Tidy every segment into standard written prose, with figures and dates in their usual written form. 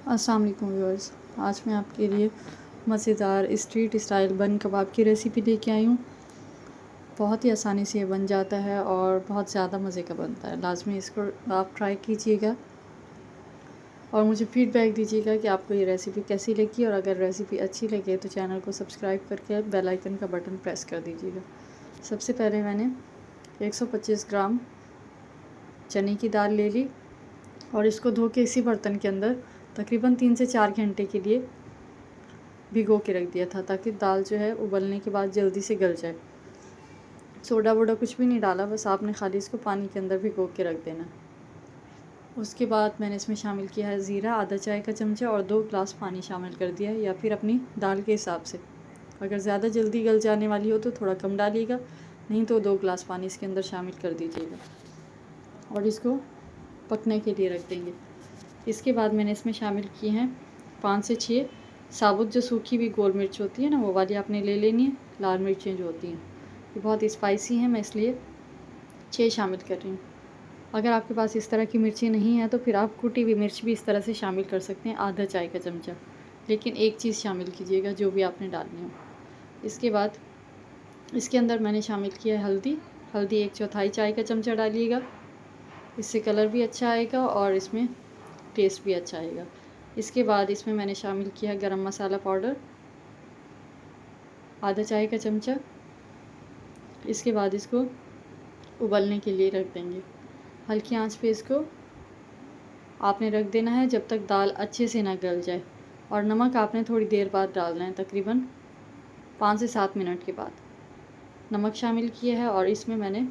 अस्सलाम वालेकुम व्यूअर्स। आज मैं आपके लिए मज़ेदार स्ट्रीट स्टाइल बन कबाब की रेसिपी लेके आई हूँ। बहुत ही आसानी से ये बन जाता है और बहुत ज़्यादा मज़े का बनता है। लाजमी इसको आप ट्राई कीजिएगा और मुझे फ़ीडबैक दीजिएगा कि आपको ये रेसिपी कैसी लगी। और अगर रेसिपी अच्छी लगे तो चैनल को सब्सक्राइब करके बेल आइकन का बटन प्रेस कर दीजिएगा। सबसे पहले मैंने 125 ग्राम चने की दाल ले ली और इसको धो के इसी बर्तन के अंदर तकरीबन 3 से 4 घंटे के लिए भिगो के रख दिया था, ताकि दाल जो है उबलने के बाद जल्दी से गल जाए। सोडा वोडा कुछ भी नहीं डाला, बस आपने खाली इसको पानी के अंदर भिगो के रख देना। उसके बाद मैंने इसमें शामिल किया है ज़ीरा आधा चाय का चमचा और 2 ग्लास पानी शामिल कर दिया है, या फिर अपनी दाल के हिसाब से। अगर ज़्यादा जल्दी गल जाने वाली हो तो थोड़ा कम डालिएगा, नहीं तो 2 ग्लास पानी इसके अंदर शामिल कर दीजिएगा और इसको पकने के लिए रख देंगे। इसके बाद मैंने इसमें शामिल किए हैं 5 से 6 साबुत जो सूखी हुई गोल मिर्च होती है ना, वो वाली आपने ले लेनी है। लाल मिर्चें जो होती हैं ये बहुत स्पाइसी हैं, मैं इसलिए 6 शामिल कर रही हूँ। अगर आपके पास इस तरह की मिर्ची नहीं है तो फिर आप कुटी हुई मिर्च भी इस तरह से शामिल कर सकते हैं, आधा चाय का चमचा। लेकिन एक चीज़ शामिल कीजिएगा जो भी आपने डालनी हो। इसके बाद इसके अंदर मैंने शामिल किया है हल्दी 1/4 चाय का चमचा डालिएगा। इससे कलर भी अच्छा आएगा और इसमें टेस्ट भी अच्छा आएगा। इसके बाद इसमें मैंने शामिल किया है गरम मसाला पाउडर आधा चाय का चमचा। इसके बाद इसको उबलने के लिए रख देंगे। हल्की आंच पे इसको आपने रख देना है जब तक दाल अच्छे से ना गल जाए। और नमक आपने थोड़ी देर बाद डालना है, तकरीबन 5 से 7 मिनट के बाद नमक शामिल किया है। और इसमें मैंने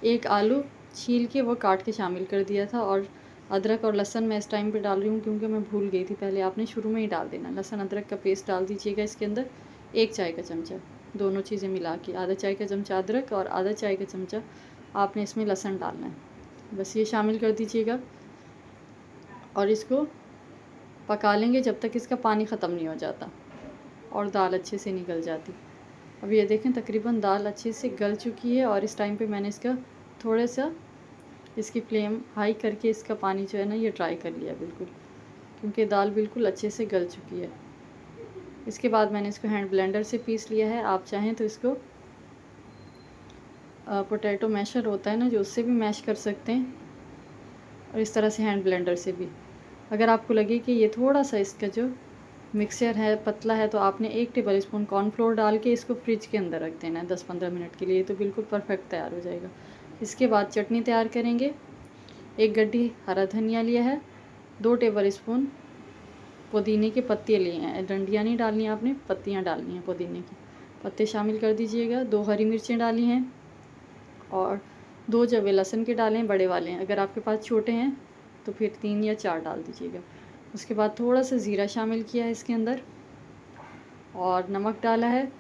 एक आलू छील के वो काट के शामिल कर दिया था। और अदरक और लहसुन मैं इस टाइम पे डाल रही हूँ क्योंकि मैं भूल गई थी, पहले आपने शुरू में ही डाल देना। लहसुन अदरक का पेस्ट डाल दीजिएगा इसके अंदर 1 चाय का चमचा। दोनों चीज़ें मिला के आधा चाय का चमचा अदरक और आधा चाय का चमचा आपने इसमें लहसुन डालना है, बस ये शामिल कर दीजिएगा। और इसको पका लेंगे जब तक इसका पानी ख़त्म नहीं हो जाता और दाल अच्छे से निकल जाती। अब ये देखें तकरीबन दाल अच्छे से गल चुकी है। और इस टाइम पे मैंने इसका थोड़ा सा इसकी फ्लेम हाई करके इसका पानी जो है ना ये ड्राई कर लिया बिल्कुल, क्योंकि दाल बिल्कुल अच्छे से गल चुकी है। इसके बाद मैंने इसको हैंड ब्लेंडर से पीस लिया है। आप चाहें तो इसको पोटैटो मैशर होता है ना, जो उससे भी मैश कर सकते हैं, और इस तरह से हैंड ब्लेंडर से भी। अगर आपको लगे कि ये थोड़ा सा इसका जो मिक्सचर है पतला है तो आपने 1 टेबल स्पून कॉर्नफ्लोर डाल के इसको फ्रिज के अंदर रख देना है 10-15 मिनट के लिए, तो बिल्कुल परफेक्ट तैयार हो जाएगा। इसके बाद चटनी तैयार करेंगे। 1 गड्डी हरा धनिया लिया है, 2 टेबल स्पून पुदीने के पत्ते लिए हैं, डंडियाँ नहीं डालनी आपने, पत्तियाँ डालनी हैं पुदीने की, पत्ते शामिल कर दीजिएगा। 2 हरी मिर्चें डाली हैं और 2 जवे लहसुन के डाले हैं, बड़े वाले हैं। अगर आपके पास छोटे हैं तो फिर 3 या 4 डाल दीजिएगा। उसके बाद थोड़ा सा ज़ीरा शामिल किया है इसके अंदर और नमक डाला है।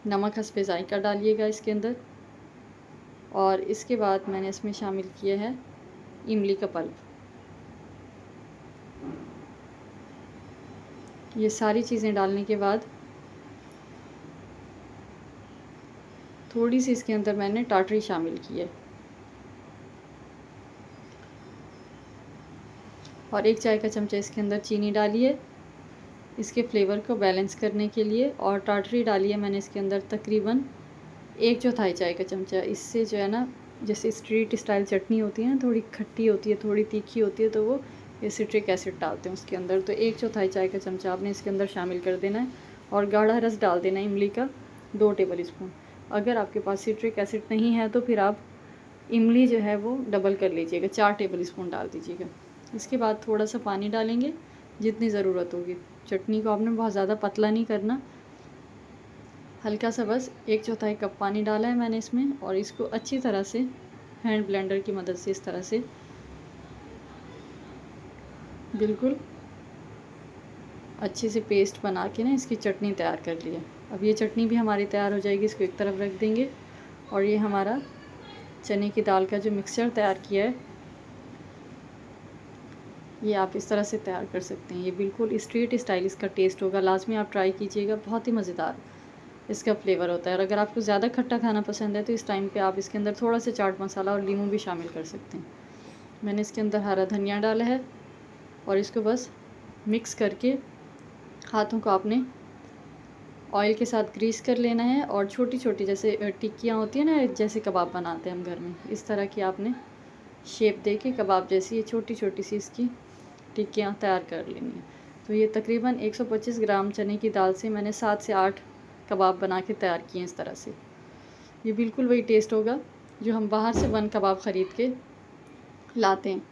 नमक हस्बे ज़ायक़ा डालिएगा इसके अंदर। और इसके बाद मैंने इसमें शामिल किया है इमली का पल्प। ये सारी चीज़ें डालने के बाद थोड़ी सी इसके अंदर मैंने टाटरी शामिल की है और 1 चाय का चमचा इसके अंदर चीनी डाली है इसके फ्लेवर को बैलेंस करने के लिए। और टाटरी डाली है मैंने इसके अंदर तकरीबन 1/4 चाय का चमचा। इससे जो है ना, जैसे स्ट्रीट स्टाइल चटनी होती है ना, थोड़ी खट्टी होती है, थोड़ी तीखी होती है, तो वो ये सिट्रिक एसिड डालते हैं उसके अंदर, तो 1/4 चाय का चमचा आपने इसके अंदर शामिल कर देना है। और गाढ़ा रस डाल देना है इमली का 2 टेबल स्पून। अगर आपके पास सिट्रिक एसिड नहीं है तो फिर आप इमली जो है वो डबल कर लीजिएगा, 4 टेबल स्पून डाल दीजिएगा। इसके बाद थोड़ा सा पानी डालेंगे जितनी ज़रूरत होगी। चटनी को आपने बहुत ज़्यादा पतला नहीं करना, हल्का सा, बस 1/4 कप पानी डाला है मैंने इसमें। और इसको अच्छी तरह से हैंड ब्लेंडर की मदद से इस तरह से बिल्कुल अच्छे से पेस्ट बना के ना इसकी चटनी तैयार कर लिया। अब ये चटनी भी हमारी तैयार हो जाएगी, इसको एक तरफ रख देंगे। और ये हमारा चने की दाल का जो मिक्सचर तैयार किया है ये आप इस तरह से तैयार कर सकते हैं। ये बिल्कुल स्ट्रीट स्टाइल इसका टेस्ट होगा, लाजमी आप ट्राई कीजिएगा, बहुत ही मज़ेदार इसका फ्लेवर होता है। और अगर आपको ज़्यादा खट्टा खाना पसंद है तो इस टाइम पे आप इसके अंदर थोड़ा सा चाट मसाला और नींबू भी शामिल कर सकते हैं। मैंने इसके अंदर हरा धनिया डाला है और इसको बस मिक्स करके हाथों को आपने ऑयल के साथ ग्रीस कर लेना है और छोटी छोटी जैसे टिक्कियाँ होती हैं ना, जैसे कबाब बनाते हैं हम घर में, इस तरह की आपने शेप दे के कबाब जैसी ये छोटी छोटी सी इसकी टिक्कियाँ तैयार कर लेनी है। तो ये तकरीबन 125 ग्राम चने की दाल से मैंने 7 से 8 कबाब बना के तैयार किए हैं इस तरह से। ये बिल्कुल वही टेस्ट होगा जो हम बाहर से बन कबाब ख़रीद के लाते हैं।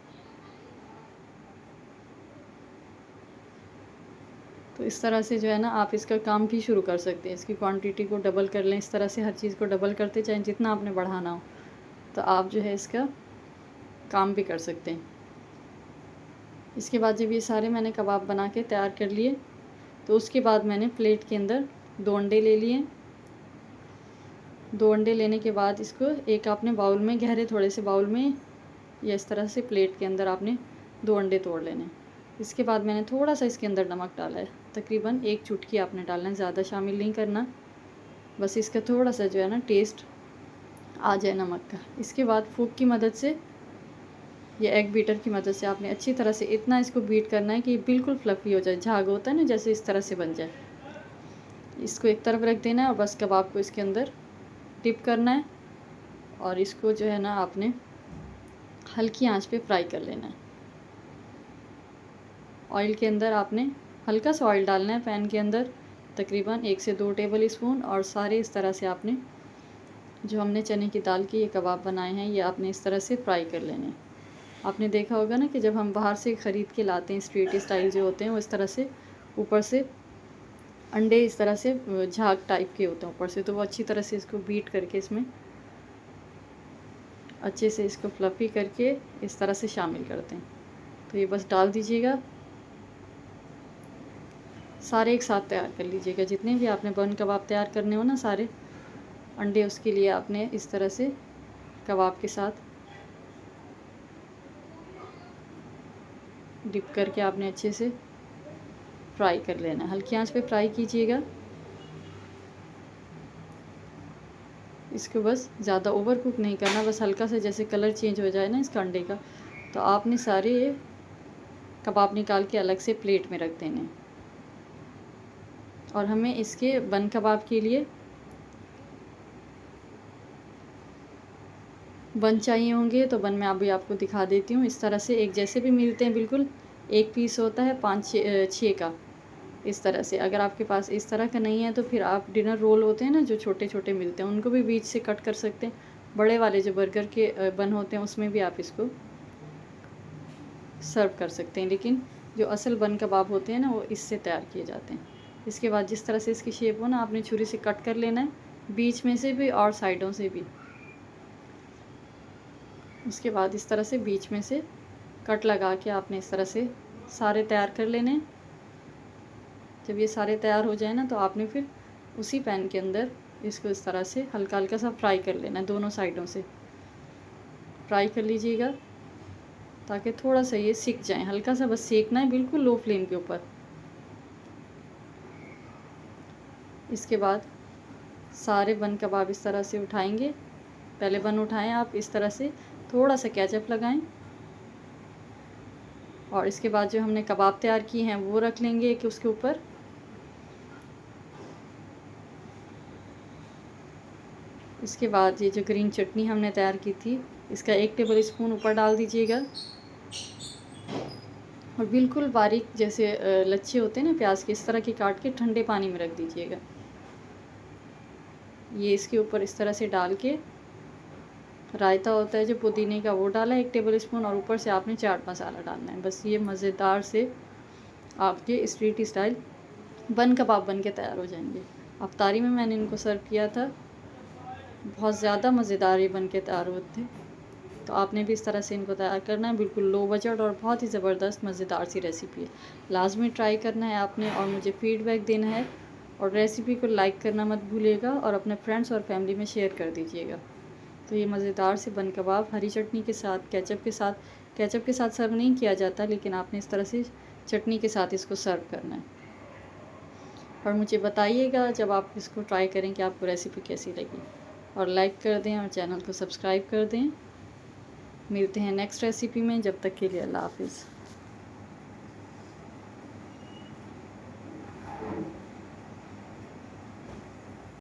तो इस तरह से जो है ना, आप इसका काम भी शुरू कर सकते हैं। इसकी क्वांटिटी को डबल कर लें, इस तरह से हर चीज़ को डबल करते जाएं जितना आपने बढ़ाना हो, तो आप जो है इसका काम भी कर सकते हैं। इसके बाद जब ये सारे मैंने कबाब बना के तैयार कर लिए, तो उसके बाद मैंने प्लेट के अंदर 2 अंडे ले लिए। 2 अंडे लेने के बाद इसको एक आपने बाउल में, गहरे थोड़े से बाउल में, या इस तरह से प्लेट के अंदर आपने 2 अंडे तोड़ लेने। इसके बाद मैंने थोड़ा सा इसके अंदर नमक डाला है, तकरीबन 1 चुटकी आपने डालना है, ज़्यादा शामिल नहीं करना, बस इसका थोड़ा सा जो है ना टेस्ट आ जाए नमक का। इसके बाद फूक की मदद से, ये एग बीटर की मदद से आपने अच्छी तरह से इतना इसको बीट करना है कि बिल्कुल फ्लफ़ी हो जाए, झाग होता है ना जैसे, इस तरह से बन जाए। इसको एक तरफ रख देना है और बस कबाब को इसके अंदर डिप करना है और इसको जो है ना आपने हल्की आंच पे फ्राई कर लेना है। ऑयल के अंदर आपने हल्का सा ऑयल डालना है पैन के अंदर, तकरीबन 1 से 2 टेबल स्पून, और सारे इस तरह से आपने जो हमने चने की दाल के ये कबाब बनाए हैं ये आपने इस तरह से फ्राई कर लेने हैं। आपने देखा होगा ना कि जब हम बाहर से ख़रीद के लाते हैं स्ट्रीट स्टाइल जो होते हैं, वो इस तरह से ऊपर से अंडे इस तरह से झाग टाइप के होते हैं ऊपर से, तो वो अच्छी तरह से इसको बीट करके इसमें अच्छे से इसको फ्लफ़ी करके इस तरह से शामिल करते हैं। तो ये बस डाल दीजिएगा, सारे एक साथ तैयार कर लीजिएगा। जितने भी आपने बन कबाब तैयार करने हो ना, सारे अंडे उसके लिए आपने इस तरह से कबाब के साथ डिप करके आपने अच्छे से फ्राई कर लेना है। हल्की आंच पे फ्राई कीजिएगा इसको, बस ज़्यादा ओवर कुक नहीं करना, बस हल्का सा जैसे कलर चेंज हो जाए ना इसका अंडे का, तो आपने सारे ये कबाब निकाल के अलग से प्लेट में रख देने। और हमें इसके बन कबाब के लिए बन चाहिए होंगे, तो बन मैं अभी आपको दिखा देती हूँ। इस तरह से एक जैसे भी मिलते हैं, बिल्कुल एक पीस होता है 5-6 का, इस तरह से। अगर आपके पास इस तरह का नहीं है तो फिर आप डिनर रोल होते हैं ना जो छोटे छोटे मिलते हैं, उनको भी बीच से कट कर सकते हैं। बड़े वाले जो बर्गर के बन होते हैं उसमें भी आप इसको सर्व कर सकते हैं, लेकिन जो असल बन कबाब होते हैं ना वो इससे तैयार किए जाते हैं। इसके बाद जिस तरह से इसकी शेप हो ना, आपने छुरी से कट कर लेना है, बीच में से भी और साइडों से भी। उसके बाद इस तरह से बीच में से कट लगा के आपने इस तरह से सारे तैयार कर लेने। जब ये सारे तैयार हो जाए ना, तो आपने फिर उसी पैन के अंदर इसको इस तरह से हल्का हल्का सा फ्राई कर लेना है, दोनों साइडों से फ्राई कर लीजिएगा ताकि थोड़ा सा ये सिक जाए। हल्का सा बस सेकना है, बिल्कुल लो फ्लेम के ऊपर। इसके बाद सारे बन कबाब इस तरह से उठाएंगे। पहले बन उठाएं आप इस तरह से, थोड़ा सा केचप लगाएं और इसके बाद जो हमने कबाब तैयार किए हैं वो रख लेंगे कि उसके ऊपर। इसके बाद ये जो ग्रीन चटनी हमने तैयार की थी, इसका 1 टेबल स्पून ऊपर डाल दीजिएगा और बिल्कुल बारीक जैसे लच्छे होते हैं ना प्याज के, इस तरह के काट के ठंडे पानी में रख दीजिएगा। ये इसके ऊपर इस तरह से डाल के, रायता होता है जो पुदीने का वो डाला 1 टेबल स्पून, और ऊपर से आपने चाट मसाला डालना है। बस ये मज़ेदार से आपके स्ट्रीट स्टाइल बन कबाब बन के तैयार हो जाएंगे। अफ्तारी में मैंने इनको सर्व किया था, बहुत ज़्यादा मज़ेदार ये बन के तैयार हुए थे। तो आपने भी इस तरह से इनको तैयार करना है, बिल्कुल लो बजट और बहुत ही ज़बरदस्त मज़ेदार सी रेसिपी है। लाजमी ट्राई करना है आपने और मुझे फ़ीडबैक देना है, और रेसिपी को लाइक करना मत भूलिएगा और अपने फ्रेंड्स और फैमिली में शेयर कर दीजिएगा। तो ये मज़ेदार से बन कबाब हरी चटनी के साथ, केचप के साथ सर्व नहीं किया जाता, लेकिन आपने इस तरह से चटनी के साथ इसको सर्व करना है। और मुझे बताइएगा जब आप इसको ट्राई करें कि आपको रेसिपी कैसी लगी, और लाइक कर दें और चैनल को सब्सक्राइब कर दें। मिलते हैं नेक्स्ट रेसिपी में, जब तक के लिए अल्लाह हाफ़िज़।